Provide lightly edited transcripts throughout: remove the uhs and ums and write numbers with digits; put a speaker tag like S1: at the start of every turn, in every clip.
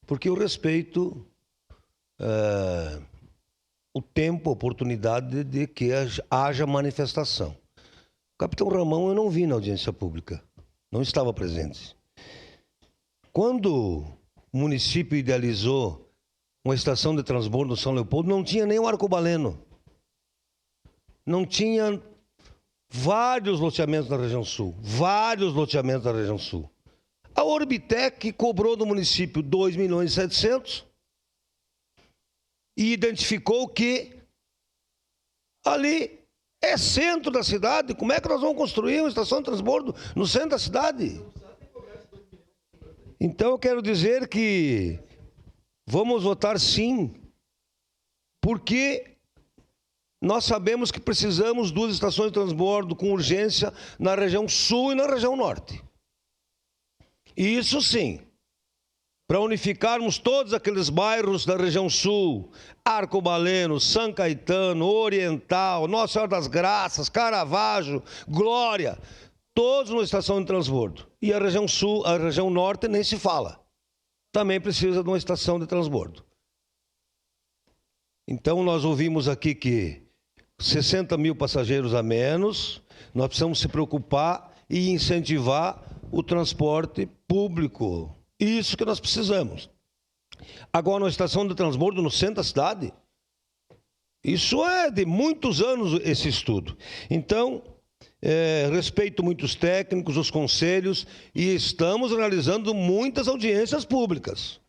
S1: porque eu respeito o tempo, a oportunidade de que haja manifestação. O capitão Ramão eu não vi na audiência pública, não estava presente. Quando o município idealizou uma estação de transbordo no São Leopoldo, não tinha nem o arcobaleno. Não tinha vários loteamentos na região sul, A Orbitec cobrou do município 2.700.000 e identificou que ali é centro da cidade. Como é que nós vamos construir uma estação de transbordo no centro da cidade? Então eu quero dizer que vamos votar sim, porque nós sabemos que precisamos de 2 estações de transbordo com urgência na região sul e na região norte. E isso sim, para unificarmos todos aqueles bairros da região sul, Arcobaleno, São Caetano, Oriental, Nossa Senhora das Graças, Caravaggio, Glória, todos numa estação de transbordo. E a região sul, a região norte nem se fala. Também precisa de uma estação de transbordo. Então nós ouvimos aqui que 60.000 passageiros a menos, nós precisamos se preocupar e incentivar o transporte público. Isso que nós precisamos. Agora, uma estação de transbordo no centro da cidade, isso é de muitos anos esse estudo. Então, respeito muitos técnicos, os conselhos, e estamos realizando muitas audiências públicas.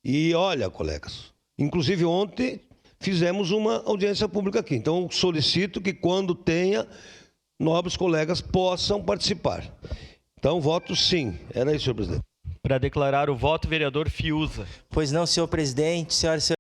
S1: E olha, colegas, inclusive ontem fizemos uma audiência pública aqui. Então, solicito que quando tenha, nobres colegas possam participar. Então, voto sim. Era isso, senhor presidente.
S2: Para declarar o voto, vereador Fiuza.
S3: Pois não, senhor presidente, senhoras e senhores.